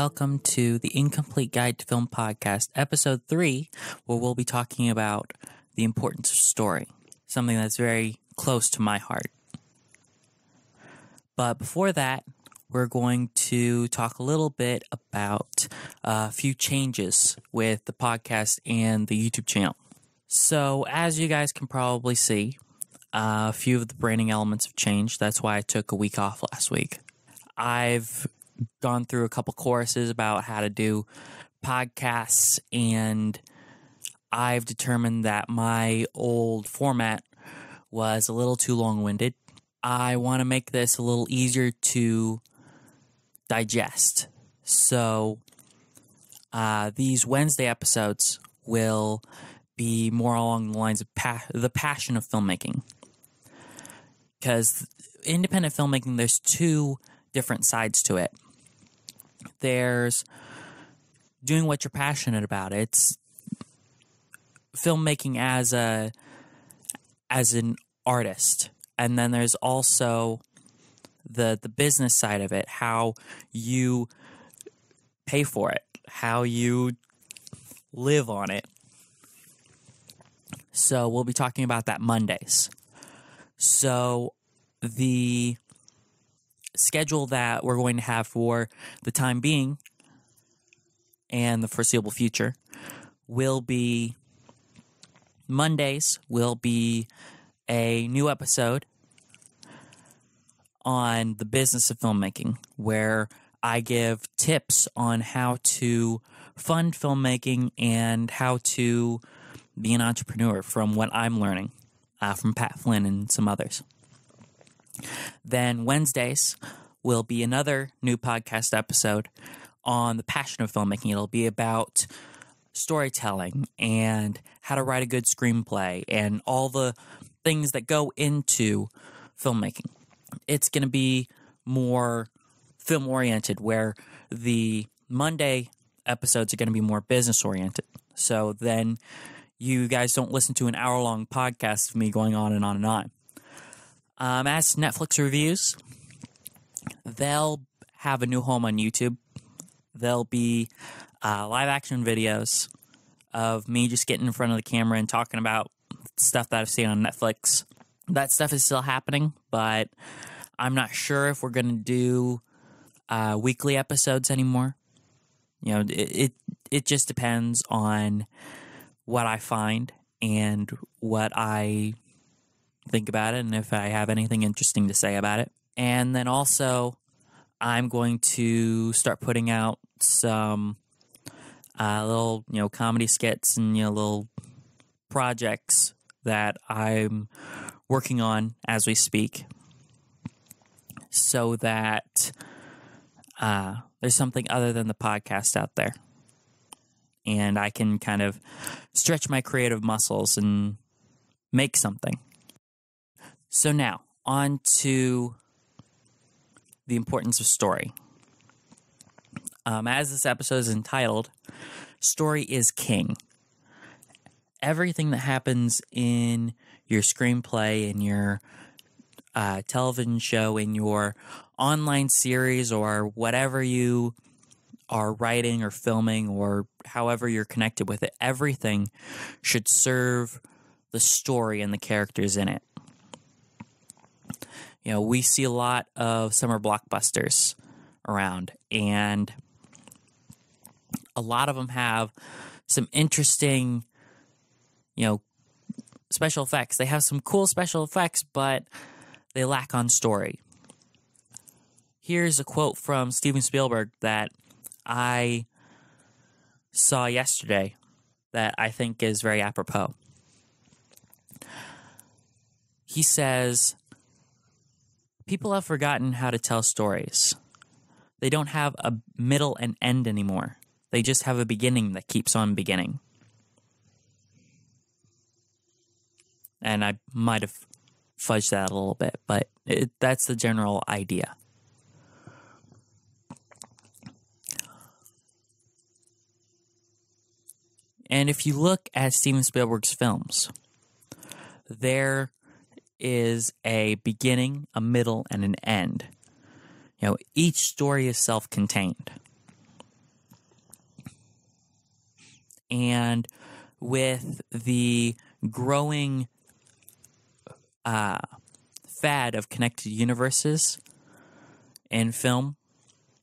welcome to the Incomplete Guide to Film Podcast, Episode 3, where we'll be talking about the importance of story, something that's very close to my heart. But before that, we're going to talk a little bit about a few changes with the podcast and the YouTube channel. So, as you guys can probably see, a few of the branding elements have changed. That's why I took a week off last week. I've gone through a couple courses about how to do podcasts, and I've determined that my old format was a little too long-winded. I want to make this a little easier to digest. So these Wednesday episodes will be more along the lines of the passion of filmmaking. Because independent filmmaking, there's two different sides to it. There's doing what you're passionate about. It's filmmaking as an artist. And then there's also the business side of it, how you pay for it, how you live on it. So we'll be talking about that Mondays. So the schedule that we're going to have for the time being and the foreseeable future will be Mondays will be a new episode on the business of filmmaking, where I give tips on how to fund filmmaking and how to be an entrepreneur from what I'm learning from Pat Flynn and some others. Then Wednesdays will be another new podcast episode on the passion of filmmaking. It'll be about storytelling and how to write a good screenplay and all the things that go into filmmaking. It's going to be more film-oriented, where the Monday episodes are going to be more business-oriented. So then you guys don't listen to an hour-long podcast of me going on and on and on. As to Netflix reviews, they'll have a new home on YouTube. There'll be live-action videos of me just getting in front of the camera and talking about stuff that I've seen on Netflix. That stuff is still happening, but I'm not sure if we're going to do weekly episodes anymore. You know, it just depends on what I find and what I think about it, and if I have anything interesting to say about it. And then also, I'm going to start putting out some little, comedy skits and, little projects that I'm working on as we speak, so that there's something other than the podcast out there. And I can kind of stretch my creative muscles and make something. So now, on to the importance of story. As this episode is entitled, Story is King. Everything that happens in your screenplay, in your television show, in your online series, or whatever you are writing or filming, or however you're connected with it, everything should serve the story and the characters in it. We see a lot of summer blockbusters around, and a lot of them have some interesting, special effects. They have some cool special effects, but they lack on story. Here's a quote from Steven Spielberg that I saw yesterday that I think is very apropos. He says, "People have forgotten how to tell stories. They don't have a middle and end anymore. They just have a beginning that keeps on beginning." And I might have fudged that a little bit, but that's the general idea. And if you look at Steven Spielberg's films, there is a beginning, a middle, and an end. Each story is self-contained. And with the growing fad of connected universes in film,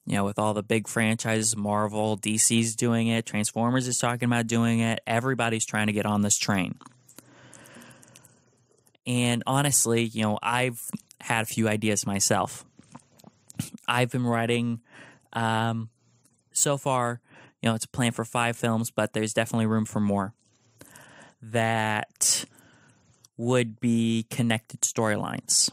with all the big franchises, Marvel, DC's doing it, Transformers is talking about doing it, everybody's trying to get on this train. And honestly, I've had a few ideas myself. I've been writing, so far, it's a plan for 5 films, but there's definitely room for more that would be connected storylines.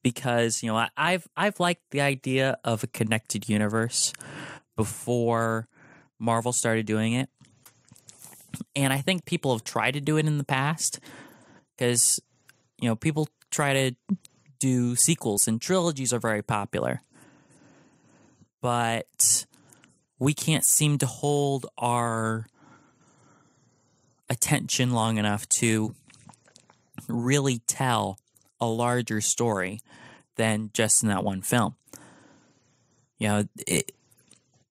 Because, I've liked the idea of a connected universe before Marvel started doing it. And I think people have tried to do it in the past because, people try to do sequels and trilogies are very popular. But we can't seem to hold our attention long enough to really tell a larger story than just in that one film. The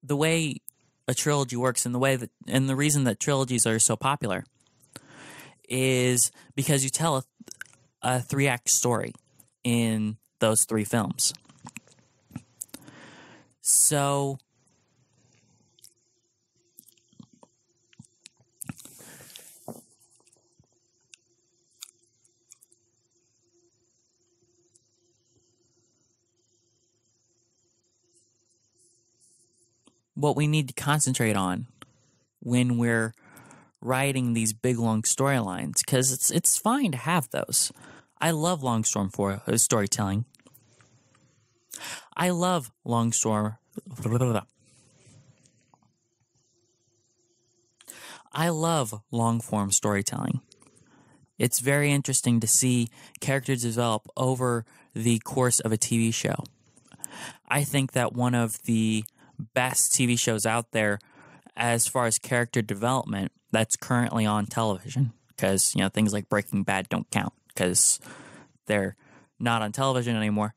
way a trilogy works and the reason that trilogies are so popular is because you tell a 3-act story in those 3 films. So what we need to concentrate on when we're writing these big long storylines, because it's fine to have those. I love long storytelling. I love long form storytelling. It's very interesting to see characters develop over the course of a TV show. I think that one of the best TV shows out there as far as character development that's currently on television, because things like Breaking Bad don't count because they're not on television anymore.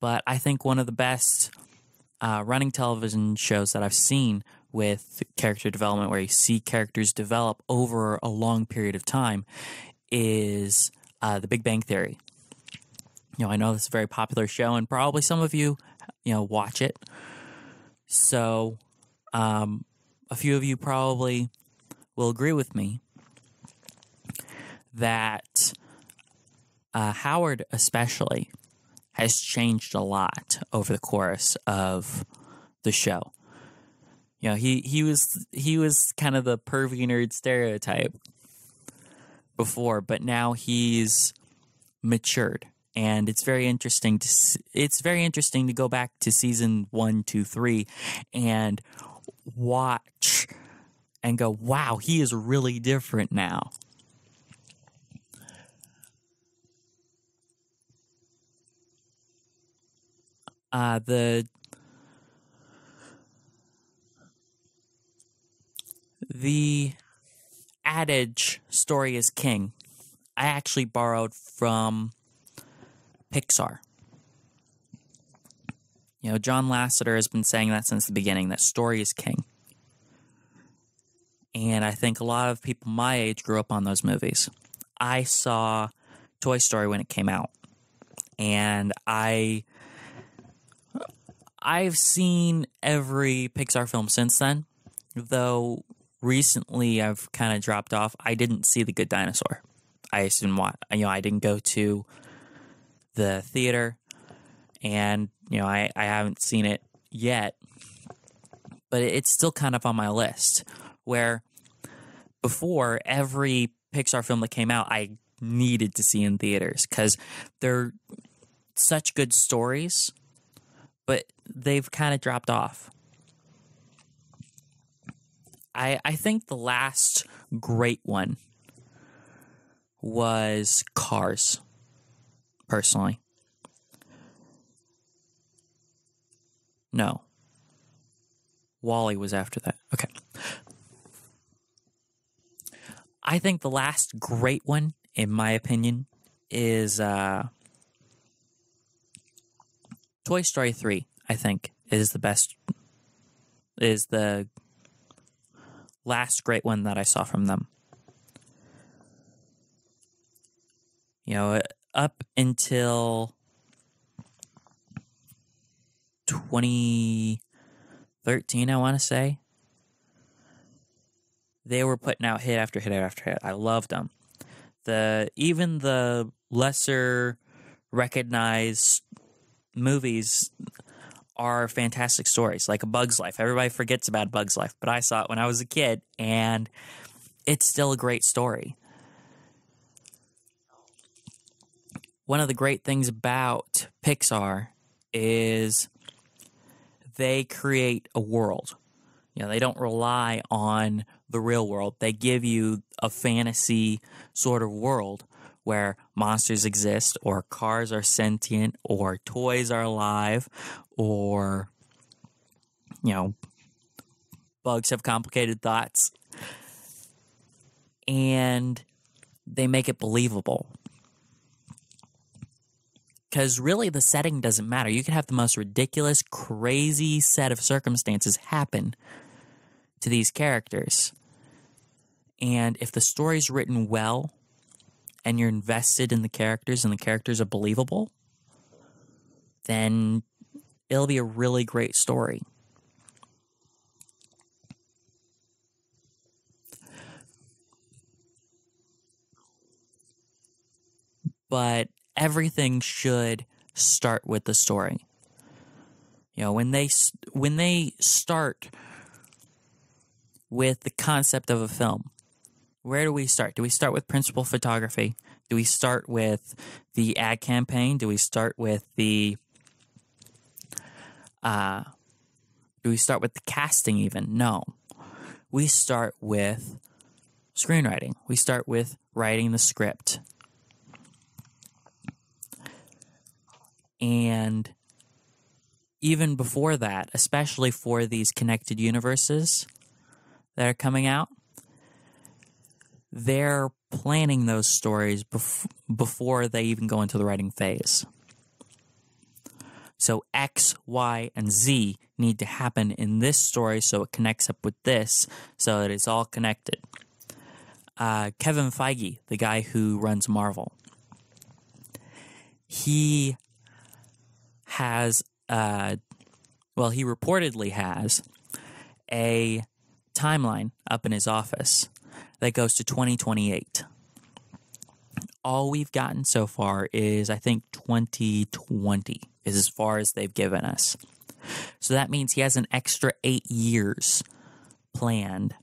But I think one of the best running television shows that I've seen with character development, where you see characters develop over a long period of time, is The Big Bang Theory. I know this is a very popular show, and probably some of you, watch it. So, a few of you probably will agree with me that Howard especially has changed a lot over the course of the show. He was kind of the pervy nerd stereotype before, but now he's matured, and it's very interesting to go back to season 1, 2, 3 and watch and go, wow, he is really different now. The adage, story is king, I actually borrowed from Pixar. John Lasseter has been saying that since the beginning, that story is king. And I think a lot of people my age grew up on those movies. I saw Toy Story when it came out. And I've seen every Pixar film since then, though recently I've kind of dropped off. I didn't see The Good Dinosaur. I didn't go to the theater, and I haven't seen it yet, but it's still kind of on my list, where before, every Pixar film that came out I needed to see in theaters because they're such good stories, but they've kind of dropped off. I think the last great one was Cars, personally. No. WALL-E was after that. Okay. I think the last great one, in my opinion, is Toy Story 3, I think, is the best, is the last great one that I saw from them. Up until 2013, I want to say, they were putting out hit after hit after hit. I loved them. Even the lesser recognized movies are fantastic stories, like A Bug's Life. Everybody forgets about Bug's Life, but I saw it when I was a kid, and it's still a great story. One of the great things about Pixar is they create a world. They don't rely on the real world. They give you a fantasy sort of world where monsters exist, or cars are sentient, or toys are alive, or, bugs have complicated thoughts. And they make it believable. Because really the setting doesn't matter. You can have the most ridiculous, crazy set of circumstances happen to these characters. And if the story's written well, and you're invested in the characters, and the characters are believable, then it'll be a really great story. But everything should start with the story. When they start with the concept of a film, where do we start? Do we start with principal photography? Do we start with the ad campaign? Do we start with the casting even? No. We start with screenwriting. We start with writing the script. And even before that, especially for these connected universes that are coming out, they're planning those stories before they even go into the writing phase. So X, Y, and Z need to happen in this story so it connects up with this, so that it's all connected. Kevin Feige, the guy who runs Marvel, he has, he reportedly has a timeline up in his office that goes to 2028. All we've gotten so far is, I think, 2020 is as far as they've given us. So that means he has an extra 8 years planned.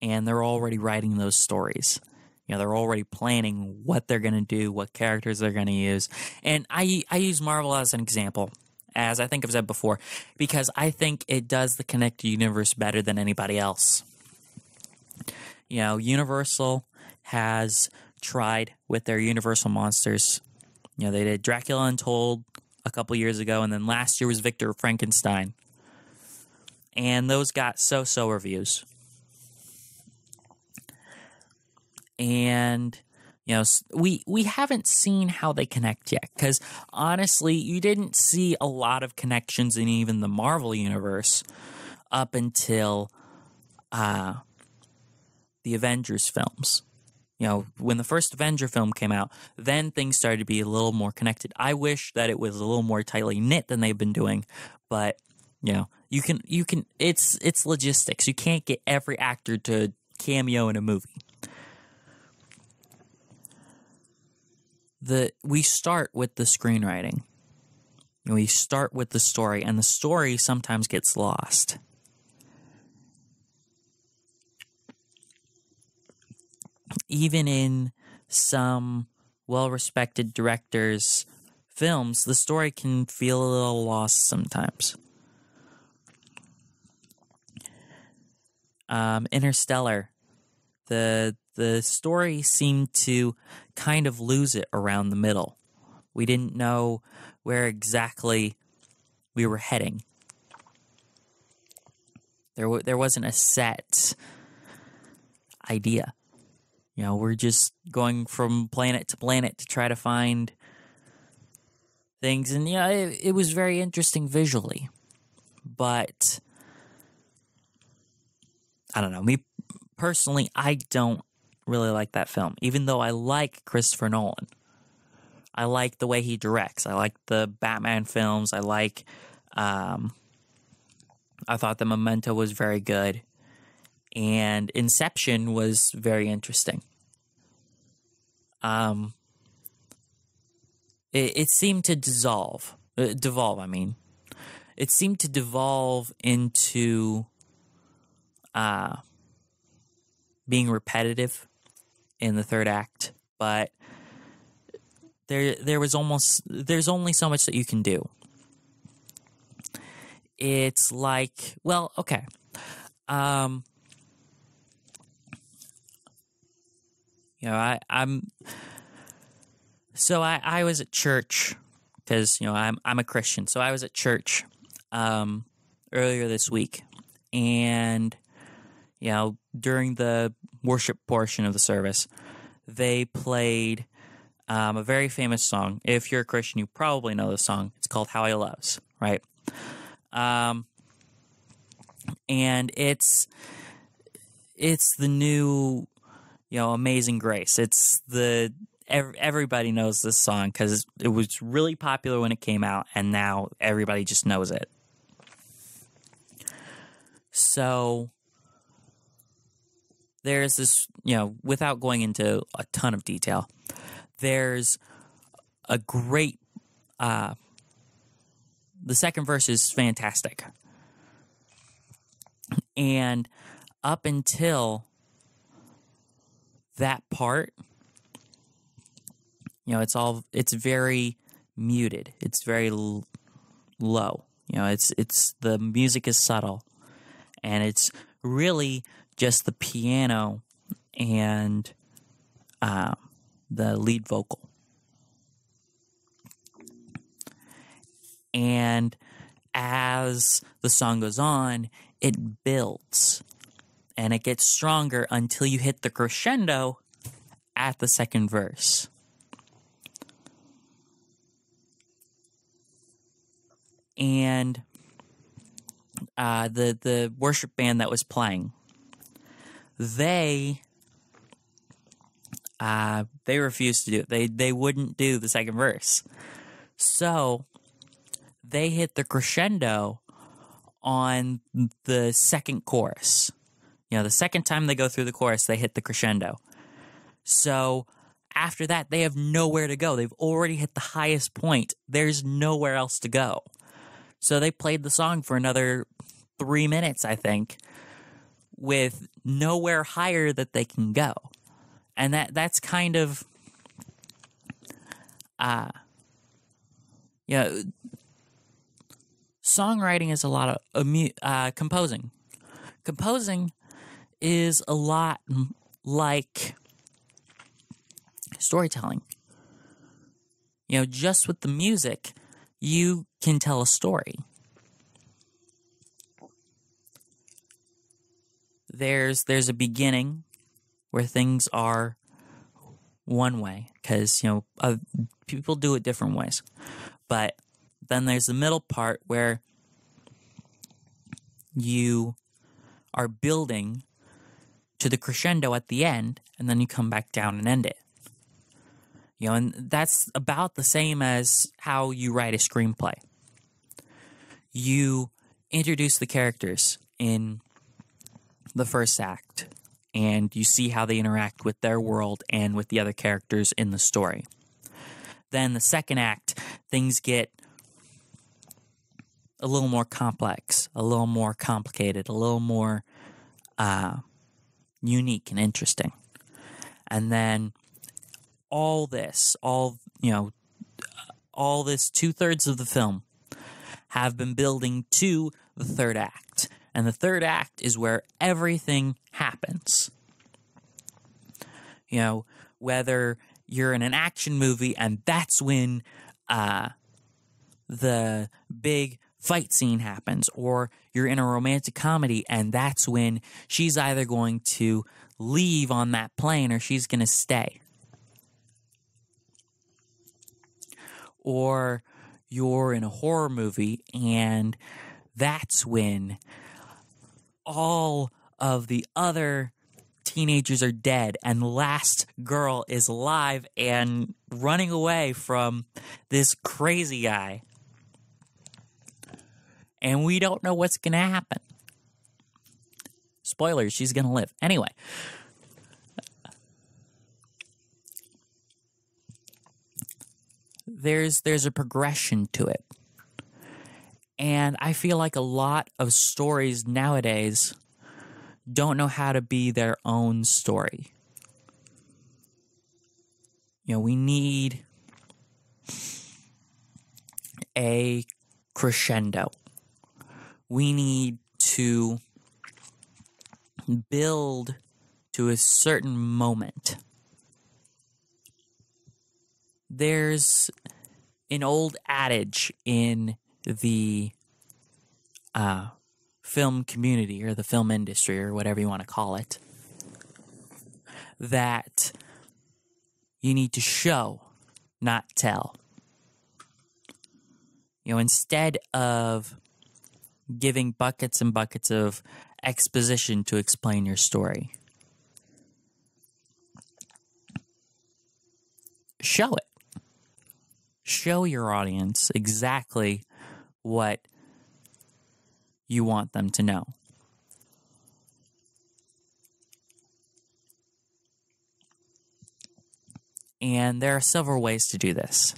And they're already writing those stories. They're already planning what they're going to do, what characters they're going to use. And I use Marvel as an example, as I think I've said before, because I think it does the connected universe better than anybody else. Universal has tried with their Universal monsters. They did Dracula Untold a couple years ago, and then last year was Victor Frankenstein. And those got so-so reviews. And, we haven't seen how they connect yet, because honestly, you didn't see a lot of connections in even the Marvel universe up until the Avengers films. When the first Avenger film came out, then things started to be a little more connected. I wish that it was a little more tightly knit than they've been doing, but you can it's logistics. You can't get every actor to cameo in a movie. We start with the screenwriting. We start with the story, and the story sometimes gets lost. Even in some well-respected directors' films, the story can feel a little lost sometimes. Interstellar, the story seemed to kind of lose it around the middle. We didn't know where exactly we were heading. There wasn't a set idea. We're just going from planet to planet to try to find things. And, it was very interesting visually. but I don't know. Me personally, I don't really like that film, even though I like Christopher Nolan. I like the way he directs. I like the Batman films. I thought the Memento was very good, and Inception was very interesting. It seemed to devolve. I mean, it seemed to devolve into being repetitive in the third act, but there's only so much that you can do. It's like, well, okay. I was at church because, I'm a Christian. So I was at church earlier this week, and during the worship portion of the service, they played a very famous song. If you're a Christian, you probably know the song. It's called "How He Loves," right? And it's the new, Amazing Grace. Everybody knows this song because it was really popular when it came out, and now everybody just knows it. So there's this, without going into a ton of detail, there's a great, the second verse is fantastic. And up until that part, it's very muted. It's very low. It's the music is subtle, and it's really just the piano and the lead vocal. And as the song goes on, it builds and it gets stronger until you hit the crescendo at the second verse. And the worship band that was playing, they refused to do it. They wouldn't do the second verse. So they hit the crescendo on the second chorus. The second time they go through the chorus, they hit the crescendo. So after that, they have nowhere to go. They've already hit the highest point. There's nowhere else to go. So they played the song for another 3 minutes, I think, with nowhere higher that they can go. And that's kind of, songwriting is a lot of composing. Composing is a lot like storytelling. Just with the music, you can tell a story. There's a beginning where things are one way, because people do it different ways. But then there's the middle part where you are building to the crescendo at the end, and then you come back down and end it. And that's about the same as how you write a screenplay. You introduce the characters in the first act, and you see how they interact with their world and with the other characters in the story. Then the second act, things get a little more complex, a little more complicated, a little more unique and interesting. And then all this 2/3 of the film have been building to the third act. And the third act is where everything happens. Whether you're in an action movie and that's when the big fight scene happens, or you're in a romantic comedy and that's when she's either going to leave on that plane or she's going to stay. Or you're in a horror movie and that's when all of the other teenagers are dead and the last girl is alive and running away from this crazy guy. And we don't know what's going to happen. Spoilers, she's going to live. Anyway. There's a progression to it. And I feel like a lot of stories nowadays don't know how to be their own story. You know, we need a crescendo. We need to build to a certain moment. There's an old adage in the film community or the film industry or whatever you want to call it, that you need to show, not tell. You know, instead of giving buckets and buckets of exposition to explain your story, show it. Show your audience exactly what you want them to know. And there are several ways to do this.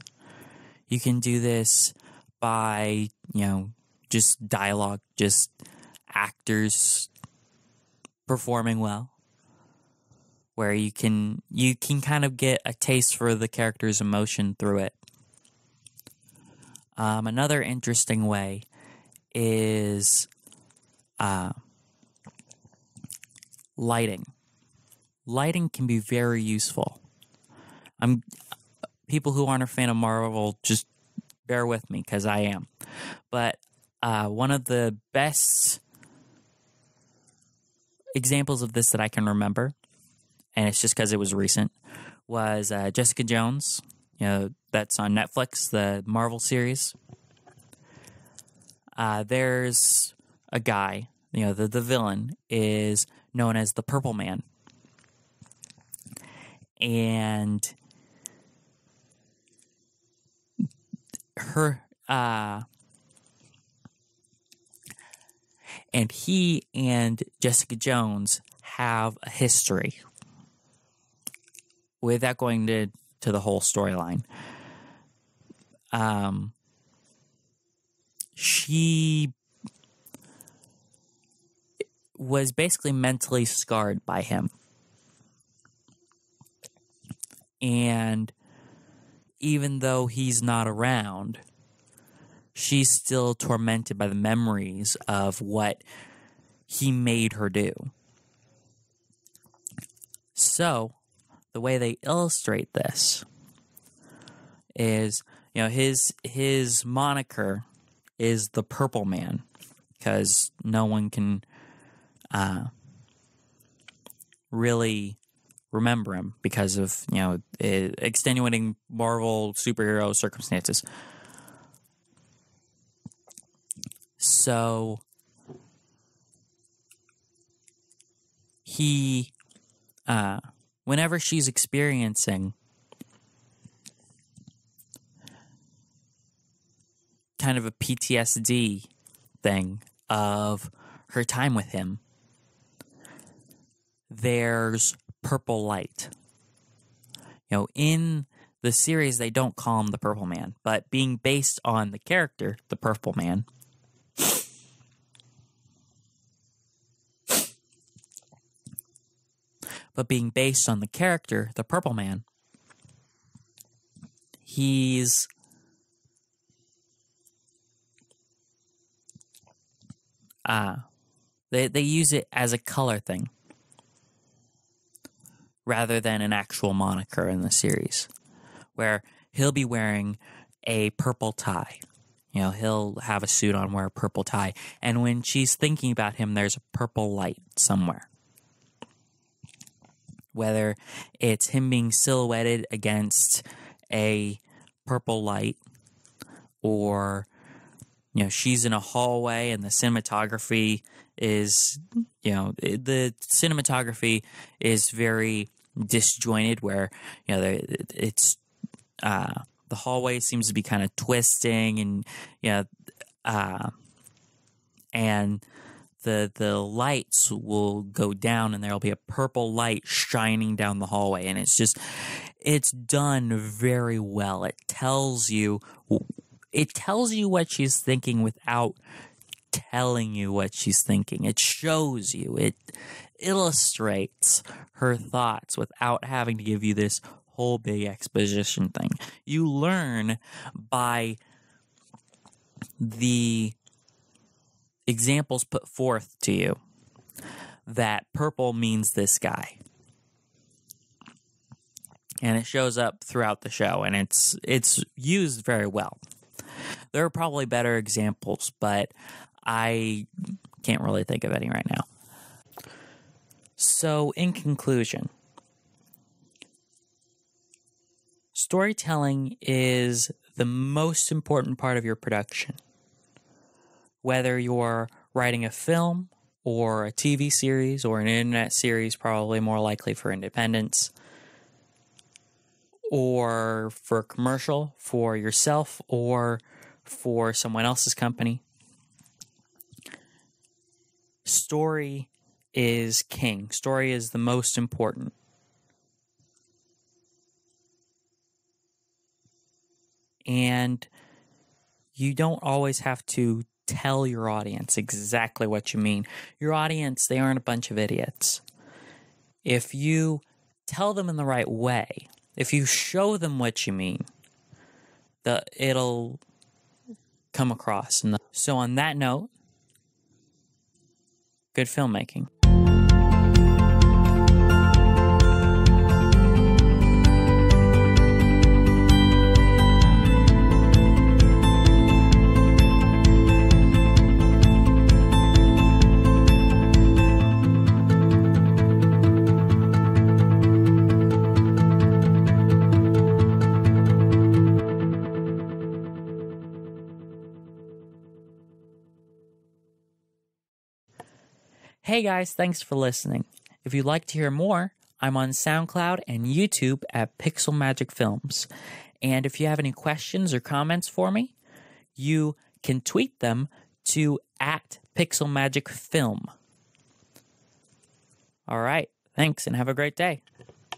You can do this by, just dialogue, just actors performing well, where you can kind of get a taste for the character's emotion through it. Another interesting way is lighting. Lighting can be very useful. People who aren't a fan of Marvel, just bear with me because I am. But one of the best examples of this that I can remember, and it's just because it was recent, was Jessica Jones. That's on Netflix, the Marvel series. There's a guy, the villain is known as the Purple Man. And he and Jessica Jones have a history. Without going to the whole storyline. She was basically mentally scarred by him. And even though he's not around, she's still tormented by the memories of what he made her do. So, the way they illustrate this is, his moniker is the Purple Man, because no one can really remember him because of, extenuating Marvel superhero circumstances. So he, whenever she's experiencing kind of a PTSD thing of her time with him, there's purple light. In the series, they don't call him the Purple Man, but being based on the character, the Purple Man, he's they use it as a color thing rather than an actual moniker in the series, where he'll be wearing a purple tie. He'll have a suit on, wear a purple tie, and when she's thinking about him, there's a purple light somewhere. Whether it's him being silhouetted against a purple light, or she's in a hallway and the cinematography is, the cinematography is very disjointed where, it's, the hallway seems to be kind of twisting and, and the lights will go down and there'll be a purple light shining down the hallway. And it's done very well. It tells you what she's thinking without telling you what she's thinking. It shows you. It illustrates her thoughts without having to give you this whole big exposition thing. You learn by the examples put forth to you that purple means this guy. And it shows up throughout the show, and it's used very well. There are probably better examples, but I can't really think of any right now. So, in conclusion, storytelling is the most important part of your production. Whether you're writing a film or a TV series or an internet series, probably more likely for independents, or for a commercial for yourself or for someone else's company, story is king. Story is the most important. And you don't always have to tell your audience exactly what you mean. Your audience, they aren't a bunch of idiots. If you tell them in the right way, if you show them what you mean, it'll come across. So on that note, good filmmaking. Hey guys, thanks for listening. If you'd like to hear more, I'm on SoundCloud and YouTube at Pixel Magic Films. And if you have any questions or comments for me, you can tweet them to @PixelMagicFilm. All right, thanks and have a great day.